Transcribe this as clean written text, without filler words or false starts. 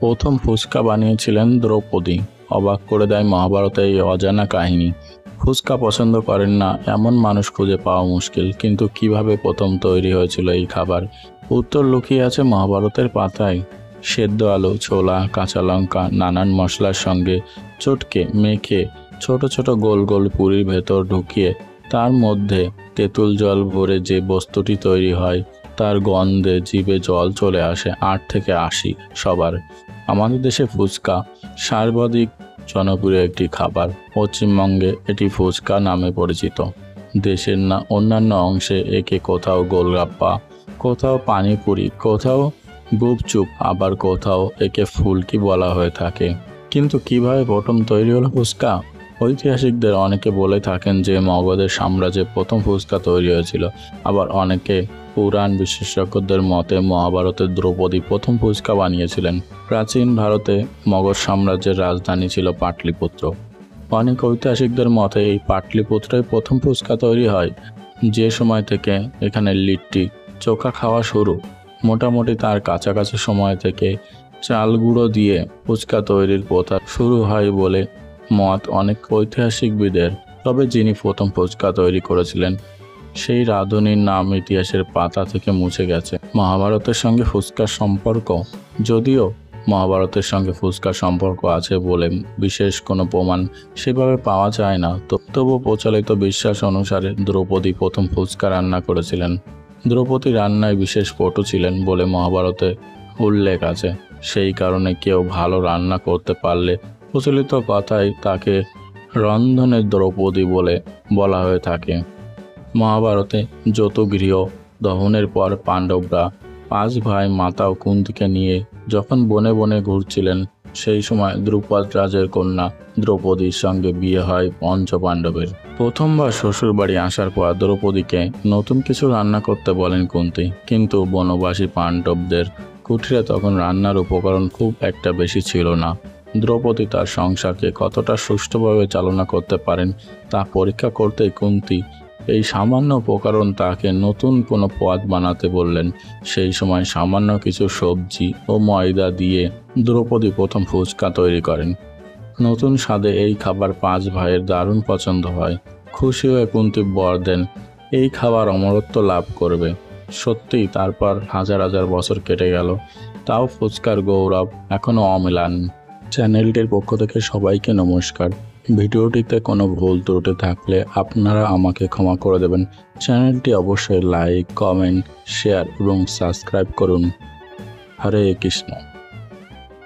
প্রথম ফুচকা বানিয়েছিলেন দ্রৌপদী। অবাক করে দেয় মহাভারতের এই অজানা কাহিনী। ফুচকা পছন্দ করেন না এমন মানুষ খুঁজে পাওয়া মুশকিল, কিন্তু কিভাবে প্রথম তৈরি হয়েছিল এই খাবার? উত্তর লুকিয়ে আছে মহাভারতের পাতায়। সেদ্ধ আলু, ছোলা, কাঁচা লঙ্কা নানান মশলার সঙ্গে চটকে মেখে ছোট ছোট গোল গোল পুরির ভেতর ঢুকিয়ে তার মধ্যে তেঁতুল জল ভরে যে বস্তুটি তৈরি হয়, তার গন্ধে জিভে জল চলে আসে 8 থেকে 80 সবার। আমাদের দেশে ফুচকা সর্বাধিক জনপ্রিয় একটি খাবার। পশ্চিমবঙ্গে এটি ফুচকা নামে পরিচিত। দেশের অন্যান্য অংশে একে কোথাও গোলগাপ্পা, কোথাও পানিপুরি, কোথাও গুপচুপ, আবার কোথাও একে ফুলকি বলা হয়ে থাকে। কিন্তু কিভাবে প্রথম তৈরি হলো ফুচকা? ঐতিহাসিকদের অনেকে বলে থাকেন যে মগধের সাম্রাজ্যে প্রথম ফুচকা তৈরি হয়েছিল। আবার অনেকে পুরাণ বিশেষজ্ঞদের মতে মহাভারতের দ্রৌপদী প্রথম ফুচকা বানিয়েছিলেন। প্রাচীন ভারতে মগধ সাম্রাজ্যের রাজধানী ছিল পাটলিপুত্র। অনেক ঐতিহাসিকদের মতে এই পাটলিপুত্রেই প্রথম ফুচকা তৈরি হয়। যে সময় থেকে এখানে লিট্টি চোখা খাওয়া শুরু, মোটামুটি তার কাছাকাছি সময় থেকে চাল গুঁড়ো দিয়ে ফুচকা তৈরির প্রথা শুরু হয় বলে মত অনেক ঐতিহাসিকবিদের। তবে যিনি প্রথম ফুচকা তৈরি করেছিলেন সেই রাঁধুনির নাম ইতিহাসের পাতা থেকে মুছে গেছে। মহাভারতের সঙ্গে ফুচকার সম্পর্ক, যদিও মহাভারতের সঙ্গে ফুচকার সম্পর্ক আছে বলে বিশেষ কোনো প্রমাণ সেভাবে পাওয়া যায় না, তবু প্রচলিত বিশ্বাস অনুসারে দ্রৌপদী প্রথম ফুচকা রান্না করেছিলেন। দ্রৌপদী রান্নায় বিশেষ পটু ছিলেন বলে মহাভারতে উল্লেখ আছে। সেই কারণে কেউ ভালো রান্না করতে পারলে প্রচলিত কথায় তাকে রন্ধনের দ্রৌপদী বলে বলা হয়ে থাকে। মহাভারতে যতুগৃহ দহনের পর পাণ্ডবরা 5 ভাই মাতা ও কুন্তিকে নিয়ে যখন বনে বনে ঘুরছিলেন, সেই সময় দ্রুপদ রাজের কন্যা দ্রৌপদীর সঙ্গে বিয়ে হয় পঞ্চ পাণ্ডবের। প্রথমবার শ্বশুর বাড়ি আসার পর দ্রৌপদীকে নতুন কিছু রান্না করতে বলেন কুন্তি, কিন্তু বনবাসী পাণ্ডবদের কুঠিরে তখন রান্নার উপকরণ খুব একটা বেশি ছিল না। দ্রৌপদী তার সংসারকে কতটা সুষ্ঠুভাবে চালনা করতে পারেন তা পরীক্ষা করতেই কুন্তি এই সামান্য উপকরণ তাকে নতুন কোনো পদ বানাতে বললেন। সেই সময় সামান্য কিছু সবজি ও ময়দা দিয়ে দ্রৌপদী প্রথম ফুচকা তৈরি করেন। নতুন স্বাদে এই খাবার 5 ভাইয়ের দারুণ পছন্দ হয়। খুশি হয়ে কুন্তি বর দেন এই খাবার অমরত্ব লাভ করবে। সত্যিই তারপর হাজার হাজার বছর কেটে গেল, তাও ফুচকার গৌরব এখনো অম্লান। চ্যানেলটির পক্ষ থেকে সবাইকে নমস্কার। ভিডিওটিতে কোনো ভুল ত্রুটি থাকলে আপনারা আমাকে ক্ষমা করে দেবেন। চ্যানেলটি অবশ্যই লাইক, কমেন্ট, শেয়ার এবং সাবস্ক্রাইব করুন। হরে কৃষ্ণ।